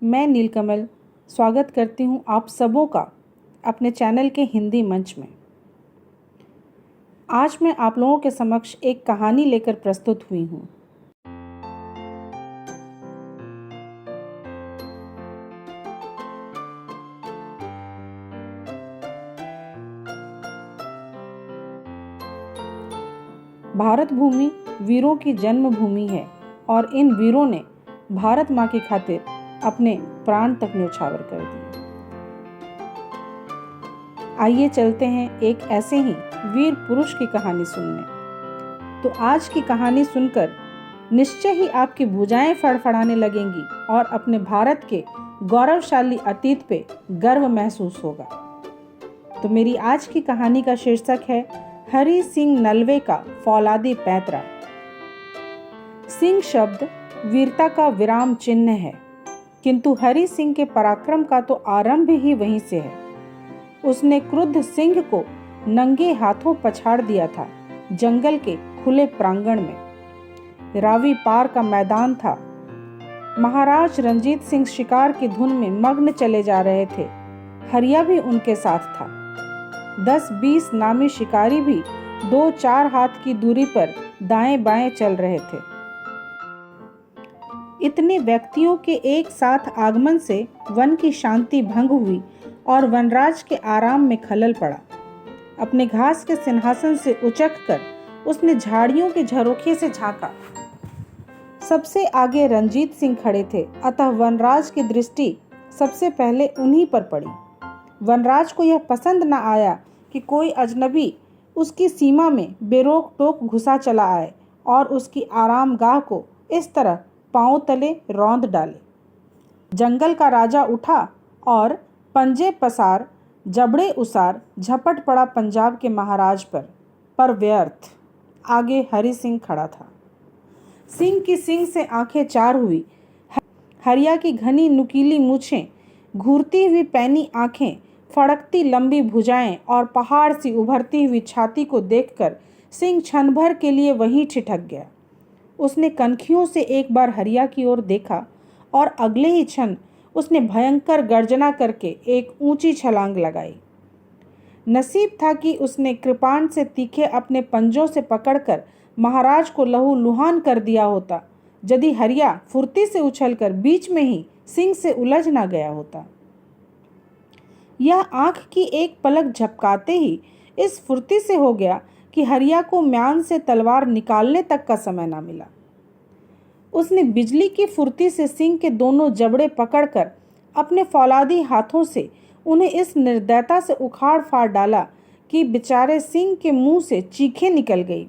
मैं नीलकमल स्वागत करती हूँ आप सबों का अपने चैनल के हिंदी मंच में। आज मैं आप लोगों के समक्ष एक कहानी लेकर प्रस्तुत हुई हूँ। भारत भूमि वीरों की जन्मभूमि है और इन वीरों ने भारत माँ की खातिर अपने प्राण तक न्यौछावर कर दिए। आइए चलते हैं एक ऐसे ही वीर पुरुष की कहानी सुनने। तो आज की कहानी सुनकर निश्चय ही आपकी भुजाएं फड़फड़ाने लगेंगी और अपने भारत के गौरवशाली अतीत पे गर्व महसूस होगा। तो मेरी आज की कहानी का शीर्षक है हरि सिंह नलवे का फौलादी पैतरा। सिंह शब्द वीरता का विराम चिन्ह है, किंतु हरि सिंह के पराक्रम का तो आरंभ ही वहीं से है। उसने क्रुद्ध सिंह को नंगे हाथों पछाड़ दिया था जंगल के खुले प्रांगण में। रावी पार का मैदान था। महाराज रंजीत सिंह शिकार की धुन में मग्न चले जा रहे थे। हरिया भी उनके साथ था। 10-20 नामी शिकारी भी 2-4 हाथ की दूरी पर दाएं बाएं चल रहे थे। इतने व्यक्तियों के एक साथ आगमन से वन की शांति भंग हुई और वनराज के आराम में खलल पड़ा। अपने घास के सिंहासन से उचक कर उसने झाड़ियों के झरोखे से झांका। सबसे आगे रंजीत सिंह खड़े थे, अतः वनराज की दृष्टि सबसे पहले उन्हीं पर पड़ी। वनराज को यह पसंद न आया कि कोई अजनबी उसकी सीमा में बेरोक टोक घुसा चला आए और उसकी आरामगाह को इस तरह पांव तले रौंद डाले। जंगल का राजा उठा और पंजे पसार जबड़े उसार झपट पड़ा पंजाब के महाराज पर व्यर्थ। आगे हरि सिंह खड़ा था। सिंह की सिंह से आंखें चार हुई। हरिया की घनी नुकीली मूछें, घूरती हुई पैनी आंखें, फड़कती लंबी भुजाएं और पहाड़ सी उभरती हुई छाती को देखकर सिंह क्षण भर के लिए वहीं ठिठक गया। उसने कनखियों से एक बार हरिया की ओर देखा और अगले ही क्षण उसने भयंकर गर्जना करके एक ऊंची छलांग लगाई। नसीब था कि उसने कृपाण से तीखे अपने पंजों से पकड़कर महाराज को लहूलुहान कर दिया होता, यदि हरिया फुर्ती से उछलकर बीच में ही सिंह से उलझ ना गया होता। यह आंख की एक पलक झपकाते ही इस फुर्ती से हो गया कि हरिया को म्यान से तलवार निकालने तक का समय ना मिला। उसने बिजली की फुर्ती से सिंह के दोनों जबड़े पकड़कर अपने फौलादी हाथों से उन्हें इस निर्दयता से उखाड़ फाड़ डाला कि बेचारे सिंह के मुंह से चीखें निकल गई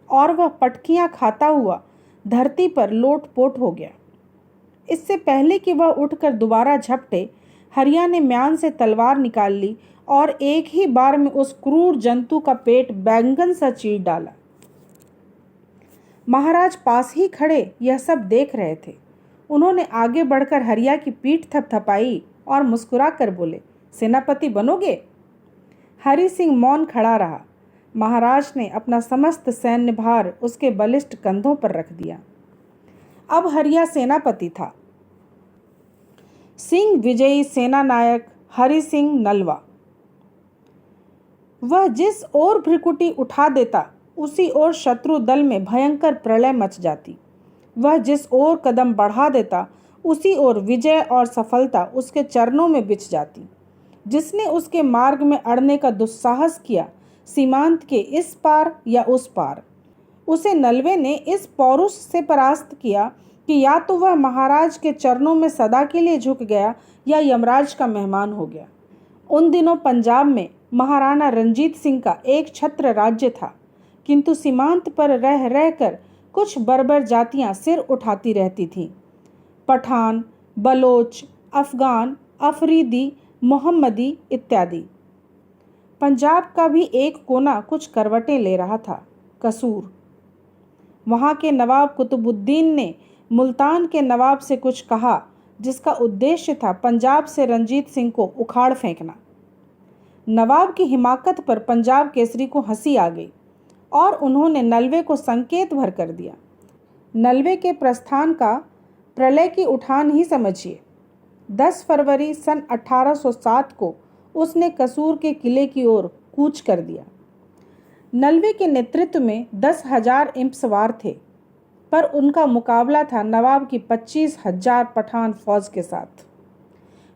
और वह पटकियां खाता हुआ धरती पर लोटपोट हो गया। इससे पहले कि वह उठकर दोबारा झपटे, हरिया ने म्यान से तलवार निकाल ली और एक ही बार में उस क्रूर जंतु का पेट बैंगन सा चीर डाला। महाराज पास ही खड़े यह सब देख रहे थे। उन्होंने आगे बढ़कर हरिया की पीठ थपथपाई और मुस्कुरा कर बोले, सेनापति बनोगे? हरि सिंह मौन खड़ा रहा। महाराज ने अपना समस्त सैन्य भार उसके बलिष्ठ कंधों पर रख दिया। अब हरिया सेनापति था। सिंह विजयी सेना नायक हरि सिंह नलवा। वह जिस ओर भ्रिकुटी उठा देता उसी ओर शत्रु दल में भयंकर प्रलय मच जाती। वह जिस ओर कदम बढ़ा देता उसी ओर विजय और सफलता उसके चरणों में बिछ जाती। जिसने उसके मार्ग में अड़ने का दुस्साहस किया, सीमांत के इस पार या उस पार, उसे नलवे ने इस पौरुष से परास्त किया कि या तो वह महाराज के चरणों में सदा के लिए झुक गया या यमराज का मेहमान हो गया। उन दिनों पंजाब में महाराणा रंजीत सिंह का एक छत्र राज्य था, किंतु सीमांत पर रह रहकर कुछ बर्बर जातियां सिर उठाती रहती थीं। पठान, बलोच, अफगान, अफरीदी, मोहम्मदी इत्यादि। पंजाब का भी एक कोना कुछ करवटें ले रहा था, कसूर। वहाँ के नवाब कुतुबुद्दीन ने मुल्तान के नवाब से कुछ कहा, जिसका उद्देश्य था पंजाब से रंजीत सिंह को उखाड़ फेंकना। नवाब की हिमाकत पर पंजाब केसरी को हंसी आ गई और उन्होंने नलवे को संकेत भर कर दिया। नलवे के प्रस्थान का प्रलय की उठान ही समझिए। 10 फरवरी सन 1807 को उसने कसूर के किले की ओर कूच कर दिया। नलवे के नेतृत्व में 10,000 इंप सवार थे, पर उनका मुकाबला था नवाब की 25,000 पठान फौज के साथ।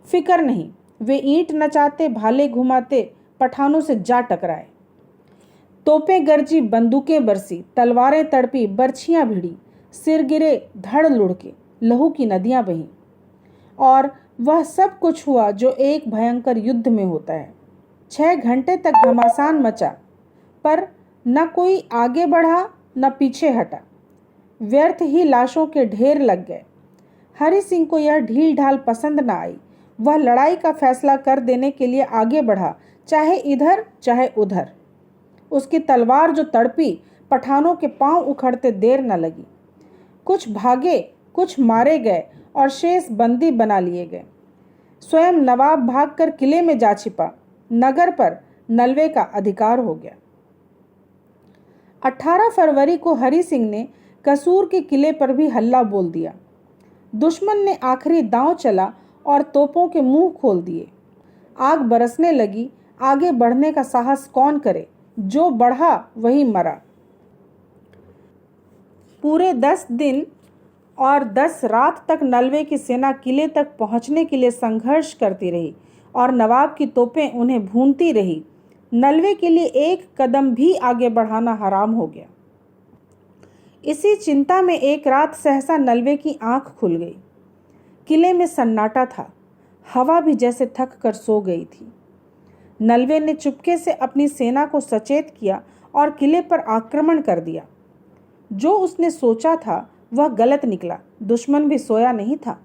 फिक्र नहीं, वे ईंट नचाते, भाले घुमाते पठानों से जा टकराए। तोपें गरजी, बंदूकें बरसी, तलवारें तड़पी, बर्छियां भिड़ी, सिर गिरे, धड़ लुढ़के, लहू की नदियां बहीं। और वह सब कुछ हुआ जो एक भयंकर युद्ध में होता है। 6 घंटे तक घमासान मचा, पर न कोई आगे बढ़ा न पीछे हटा। व्यर्थ ही लाशों के ढेर लग गए। हरि सिंह को यह ढील ढाल पसंद न आई। वह लड़ाई का फैसला कर देने के लिए आगे बढ़ा, चाहे इधर चाहे उधर। उसकी तलवार जो तड़पी, पठानों के पांव उखड़ते देर न लगी। कुछ भागे, कुछ मारे गए और शेष बंदी बना लिए गए। स्वयं नवाब भागकर किले में जा छिपा। नगर पर नलवे का अधिकार हो गया। 18 फरवरी को हरि सिंह ने कसूर के किले पर भी हल्ला बोल दिया। दुश्मन ने आखिरी दांव चला और तोपों के मुंह खोल दिए। आग बरसने लगी। आगे बढ़ने का साहस कौन करे? जो बढ़ा वही मरा। पूरे 10 दिन और 10 रात तक नलवे की सेना किले तक पहुंचने के लिए संघर्ष करती रही और नवाब की तोपें उन्हें भूनती रही। नलवे के लिए एक कदम भी आगे बढ़ाना हराम हो गया। इसी चिंता में एक रात सहसा नलवे की आंख खुल गई। किले में सन्नाटा था। हवा भी जैसे थक कर सो गई थी। नलवे ने चुपके से अपनी सेना को सचेत किया और किले पर आक्रमण कर दिया। जो उसने सोचा था वह गलत निकला। दुश्मन भी सोया नहीं था।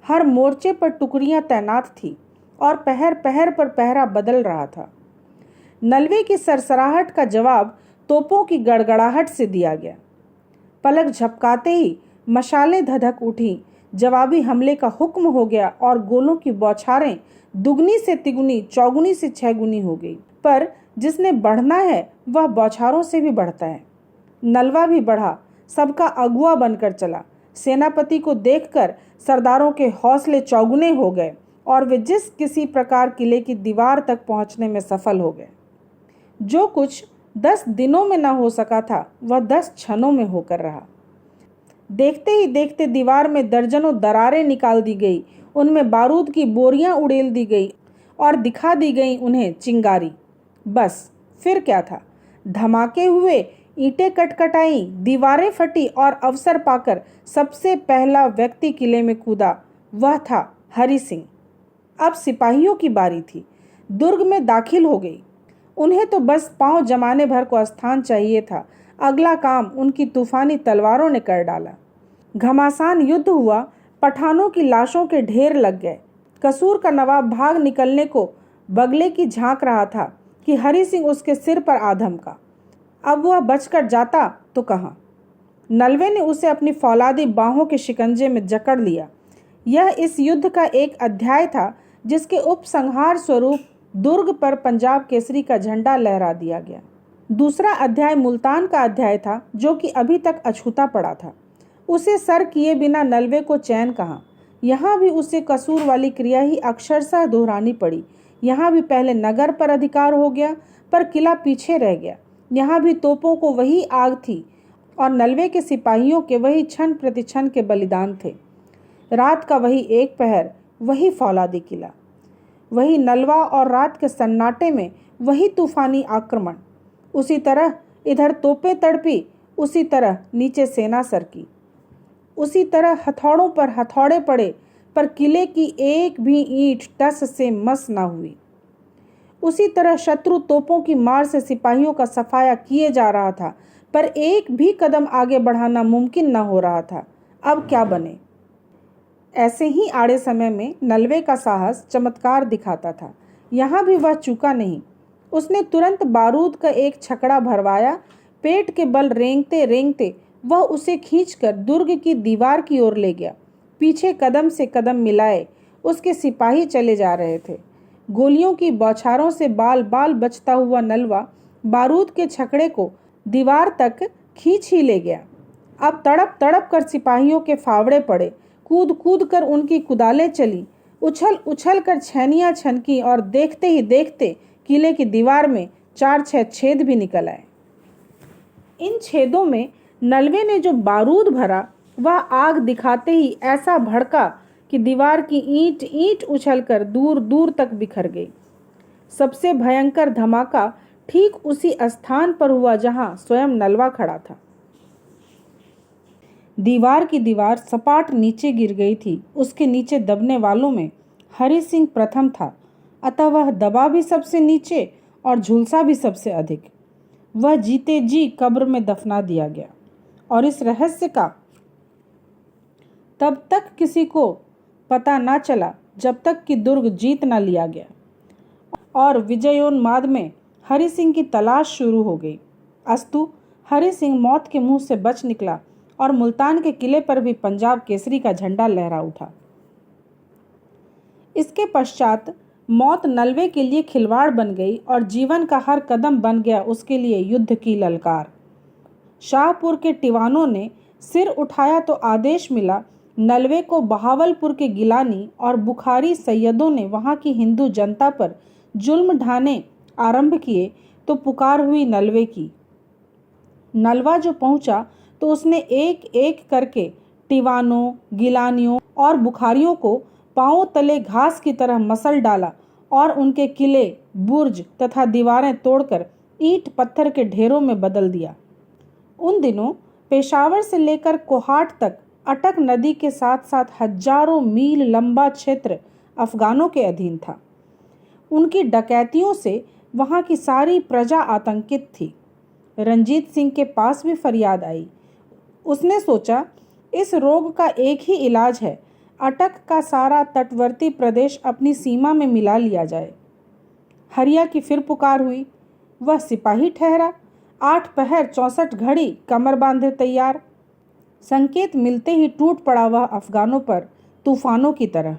हर मोर्चे पर टुकड़ियां तैनात थी और पहर पहर पर पहरा बदल रहा था। नलवे की सरसराहट का जवाब तोपों की गड़गड़ाहट से दिया गया। पलक झपकाते ही मशालें धधक उठी। जवाबी हमले का हुक्म हो गया और गोलों की बौछारें दुगनी से तिगुनी, चौगुनी से छहगुनी हो गई। पर जिसने बढ़ना है वह बौछारों से भी बढ़ता है। नलवा भी बढ़ा, सबका अगुआ बनकर चला। सेनापति को देखकर सरदारों के हौसले चौगुने हो गए और वे जिस किसी प्रकार किले की दीवार तक पहुंचने में सफल हो गए। जो कुछ 10 दिनों में न हो सका था वह 10 क्षणों में होकर रहा। देखते ही देखते दीवार में दर्जनों दरारें निकाल दी गई, उनमें बारूद की बोरियां उड़ेल दी गई और दिखा दी गई उन्हें चिंगारी। बस फिर क्या था? धमाके हुए, ईंटें कटकटाई, दीवारें फटी और अवसर पाकर सबसे पहला व्यक्ति किले में कूदा। वह था हरि सिंह। अब सिपाहियों की बारी थी। दुर्ग में दाखिल हो गई। उन्हें तो बस पांव जमाने भर को स्थान चाहिए था। अगला काम उनकी तूफानी तलवारों ने कर डाला। घमासान युद्ध हुआ। पठानों की लाशों के ढेर लग गए। कसूर का नवाब भाग निकलने को बगले की झांक रहा था कि हरि सिंह उसके सिर पर आ धमका। अब वह बचकर जाता तो कहाँ? नलवे ने उसे अपनी फौलादी बाहों के शिकंजे में जकड़ लिया। यह इस युद्ध का एक अध्याय था जिसके उपसंहार स्वरूप दुर्ग पर पंजाब केसरी का झंडा लहरा दिया गया। दूसरा अध्याय मुल्तान का अध्याय था, जो कि अभी तक अछूता पड़ा था। उसे सर किए बिना नलवे को चैन कहाँ। यहाँ भी उसे कसूर वाली क्रिया ही अक्षरशः दोहरानी पड़ी। यहाँ भी पहले नगर पर अधिकार हो गया, पर किला पीछे रह गया। यहाँ भी तोपों को वही आग थी और नलवे के सिपाहियों के वही क्षण प्रतिक्षण के बलिदान थे। रात का वही एक पहर, वही फौलादी किला, वही नलवा और रात के सन्नाटे में वही तूफानी आक्रमण। उसी तरह इधर तोपें तड़पी, उसी तरह नीचे सेना सरकी, उसी तरह हथौड़ों पर हथौड़े पड़े, पर किले की एक भी ईंट टस से मस न हुई। उसी तरह शत्रु तोपों की मार से सिपाहियों का सफाया किए जा रहा था, पर एक भी कदम आगे बढ़ाना मुमकिन न हो रहा था। अब क्या बने? ऐसे ही आड़े समय में नलवे का साहस चमत्कार दिखाता था। यहाँ भी वह चूका नहीं। उसने तुरंत बारूद का एक छकड़ा भरवाया। पेट के बल रेंगते रेंगते वह उसे खींचकर दुर्ग की दीवार की ओर ले गया। पीछे कदम से कदम मिलाए उसके सिपाही चले जा रहे थे। गोलियों की बौछारों से बाल बाल बचता हुआ नलवा बारूद के छकड़े को दीवार तक खींच ही ले गया। अब तड़प तड़प कर सिपाहियों के फावड़े पड़े। कूद कूद कर उनकी कुदालें चली। उछल उछल कर छैनियां छनकी और देखते ही देखते किले की दीवार में 4-6 छेद भी निकल आए। इन छेदों में नलवे ने जो बारूद भरा वह आग दिखाते ही ऐसा भड़का कि दीवार की ईंट ईंट उछलकर दूर दूर तक बिखर गई। सबसे भयंकर धमाका ठीक उसी स्थान पर हुआ जहां स्वयं नलवा खड़ा था। दीवार की दीवार सपाट नीचे गिर गई थी। उसके नीचे दबने वालों में हरि सिंह प्रथम था, अतः वह दबा भी सबसे नीचे और झुलसा भी सबसे अधिक। वह जीते जी कब्र में दफना दिया गया और इस रहस्य का तब तक किसी को पता न चला जब तक कि दुर्ग जीत न लिया गया और विजयोन्माद में हरि सिंह की तलाश शुरू हो गई। अस्तु हरि सिंह मौत के मुंह से बच निकला और मुल्तान के किले पर भी पंजाब केसरी का झंडा लहरा उठा। इसके पश्चात मौत नलवे के लिए खिलवाड़ बन गई और जीवन का हर कदम बन गया उसके लिए युद्ध की ललकार। शाहपुर के टिवानों ने सिर उठाया तो आदेश मिला। नलवे को बहावलपुर के गिलानी और बुखारी सैयदों ने वहां की हिंदू जनता पर जुल्म ढाने आरंभ किए तो पुकार हुई नलवे की। नलवा जो पहुंचा तो उसने एक एक करके टिवानों, गिलानियों और बुखारियों को पांवों तले घास की तरह मसल डाला और उनके किले, बुर्ज तथा दीवारें तोड़कर ईंट पत्थर के ढेरों में बदल दिया। उन दिनों पेशावर से लेकर कोहाट तक अटक नदी के साथ साथ हजारों मील लंबा क्षेत्र अफगानों के अधीन था। उनकी डकैतियों से वहां की सारी प्रजा आतंकित थी। रंजीत सिंह के पास भी फरियाद आई। उसने सोचा इस रोग का एक ही इलाज है, अटक का सारा तटवर्ती प्रदेश अपनी सीमा में मिला लिया जाए। हरिया की फिर पुकार हुई। वह सिपाही ठहरा, 8 पहर 64 घड़ी कमर बांधे तैयार। संकेत मिलते ही टूट पड़ा वह अफगानों पर तूफानों की तरह।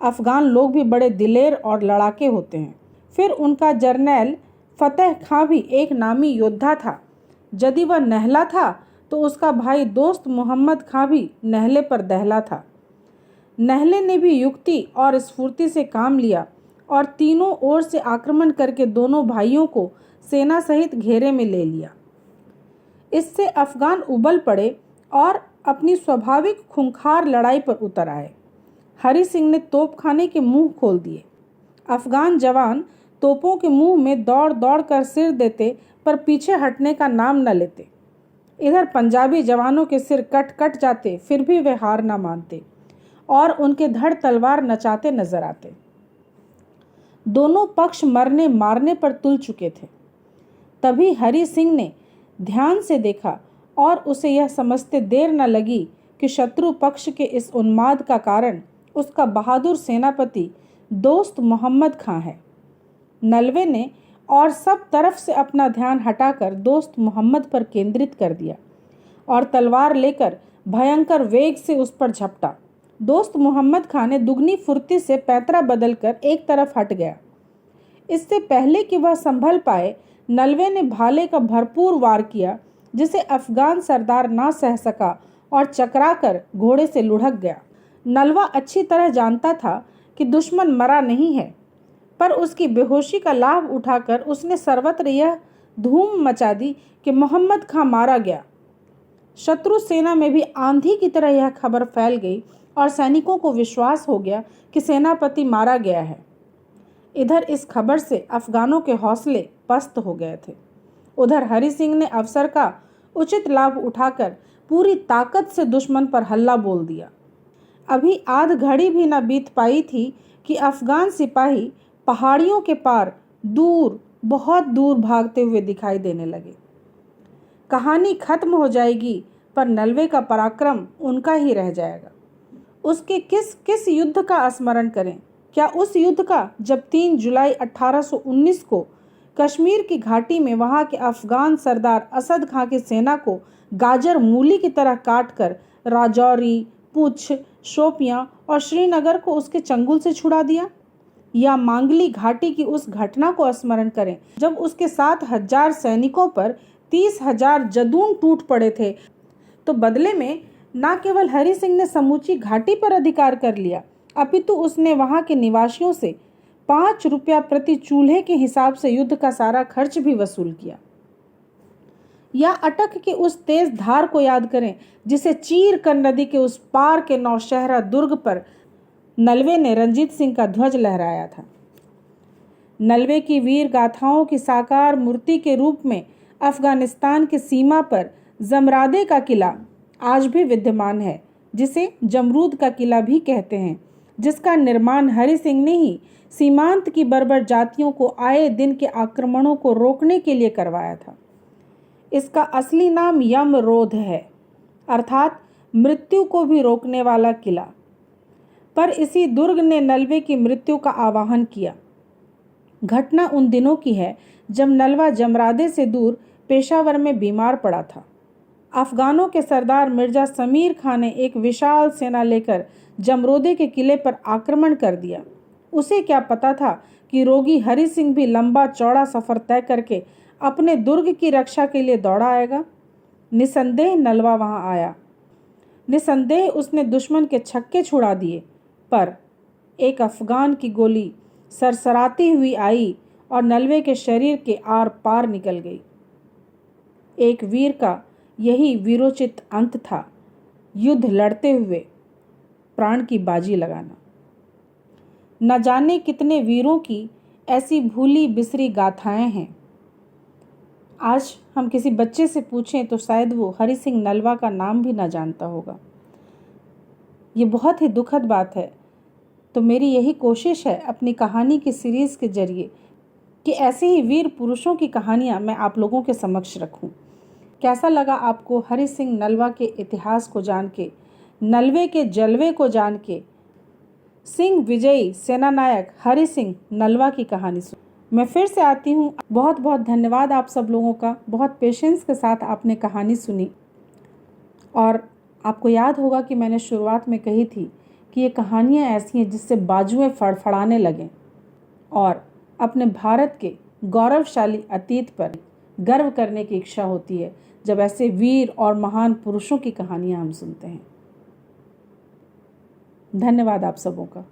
अफगान लोग भी बड़े दिलेर और लड़ाके होते हैं। फिर उनका जर्नैल फतेह खां भी एक नामी योद्धा था। यदि वह नहला था तो उसका भाई दोस्त मोहम्मद खां भी नहले पर दहला था। नहले ने भी युक्ति और स्फूर्ति से काम लिया और तीनों ओर से आक्रमण करके दोनों भाइयों को सेना सहित घेरे में ले लिया। इससे अफगान उबल पड़े और अपनी स्वाभाविक खूंखार लड़ाई पर उतर आए। हरि सिंह ने तोपखाने के मुंह खोल दिए। अफगान जवान तोपों के मुंह में दौड़ दौड़ कर सिर देते पर पीछे हटने का नाम न लेते। इधर पंजाबी जवानों के सिर कट कट जाते, फिर भी वे हार न मानते और उनके धड़ तलवार नचाते नजर आते। दोनों पक्ष मरने मारने पर तुल चुके थे। तभी हरि सिंह ने ध्यान से देखा और उसे यह समझते देर न लगी कि शत्रु पक्ष के इस उन्माद का कारण उसका बहादुर सेनापति दोस्त मोहम्मद खां है। नलवे ने और सब तरफ से अपना ध्यान हटाकर दोस्त मोहम्मद पर केंद्रित कर दिया और तलवार लेकर भयंकर वेग से उस पर झपटा। दोस्त मोहम्मद खां ने दुगनी फुर्ती से पैतरा बदलकर एक तरफ हट गया। इससे पहले कि वह संभल पाए, नलवे ने भाले का भरपूर वार किया, जिसे अफगान सरदार ना सह सका और चकराकर घोड़े से लुढ़क गया। नलवा अच्छी तरह जानता था कि दुश्मन मरा नहीं है, पर उसकी बेहोशी का लाभ उठाकर उसने सर्वत्र यह धूम मचा दी कि मोहम्मद खां मारा गया। शत्रु सेना में भी आंधी की तरह यह खबर फैल गई और सैनिकों को विश्वास हो गया कि सेनापति मारा गया है। इधर इस खबर से अफगानों के हौसले पस्त हो गए थे। उधर हरि सिंह ने अवसर का उचित लाभ उठाकर पूरी ताकत से दुश्मन पर हल्ला बोल दिया। अभी आध घड़ी भी न बीत पाई थी कि अफगान सिपाही पहाड़ियों के पार दूर, बहुत दूर भागते हुए दिखाई देने लगे। कहानी खत्म हो जाएगी पर नलवे का पराक्रम उनका ही रह जाएगा। उसके किस किस युद्ध का स्मरण करें? क्या उस युद्ध का जब 3 जुलाई 1819 को कश्मीर की घाटी में वहां के अफगान सरदार असद खां की सेना को गाजर मूली की तरह काटकर राजौरी, पुंछ, शोपियां और श्रीनगर को उसके चंगुल से छुड़ा दिया? या मांगली घाटी की उस घटना को स्मरण करें जब उसके 7,000 सैनिकों पर 30,000 जदून टूट पड़े थे, तो बदले में न केवल हरि सिंह ने समूची घाटी पर अधिकार कर लिया अपितु उसने वहां के निवासियों से 5 रुपया प्रति चूल्हे के हिसाब से युद्ध का सारा खर्च भी वसूल किया। या अटक के उस तेज धार को याद करें जिसे चीर कर नदी के उस पार के नौशहरा दुर्ग पर नलवे ने रंजीत सिंह का ध्वज लहराया था। नलवे की वीर गाथाओं की साकार मूर्ति के रूप में अफगानिस्तान की सीमा पर जमरादे का किला आज भी विद्यमान है, जिसे जमरूद का किला भी कहते हैं, जिसका निर्माण हरि सिंह ने ही सीमांत की बर्बर जातियों को आए दिन के आक्रमणों को रोकने के लिए करवाया था। इसका असली नाम यमरोध है, अर्थात मृत्यु को भी रोकने वाला किला। पर इसी दुर्ग ने नलवे की मृत्यु का आवाहन किया। घटना उन दिनों की है जब नलवा जमरादे से दूर पेशावर में बीमार पड़ा था। अफगानों के सरदार मिर्जा समीर खान ने एक विशाल सेना लेकर जमरोदे के किले पर आक्रमण कर दिया। उसे क्या पता था कि रोगी हरि सिंह भी लंबा चौड़ा सफर तय करके अपने दुर्ग की रक्षा के लिए दौड़ा आएगा। निसंदेह नलवा वहां आया। निसंदेह उसने दुश्मन के छक्के छुड़ा दिए, पर एक अफगान की गोली सरसराती हुई आई और नलवे के शरीर के आर पार निकल गई। एक वीर का यही वीरोचित अंत था, युद्ध लड़ते हुए प्राण की बाजी लगाना। न जाने कितने वीरों की ऐसी भूली बिसरी गाथाएं हैं। आज हम किसी बच्चे से पूछें तो शायद वो हरि सिंह नलवा का नाम भी ना जानता होगा। ये बहुत ही दुखद बात है। तो मेरी यही कोशिश है अपनी कहानी की सीरीज़ के जरिए कि ऐसे ही वीर पुरुषों की कहानियाँ मैं आप लोगों के समक्ष रखूं। कैसा लगा आपको हरि सिंह नलवा के इतिहास को जान के, नलवे के जलवे को जान के, सिंह विजयी सेनानायक हरि सिंह नलवा की कहानी सुन। मैं फिर से आती हूँ। बहुत बहुत धन्यवाद आप सब लोगों का। बहुत पेशेंस के साथ आपने कहानी सुनी। और आपको याद होगा कि मैंने शुरुआत में कही थी कि ये कहानियाँ ऐसी हैं जिससे बाजुएं फड़फड़ाने लगें और अपने भारत के गौरवशाली अतीत पर गर्व करने की इच्छा होती है जब ऐसे वीर और महान पुरुषों की कहानियाँ हम सुनते हैं। धन्यवाद आप सबों का।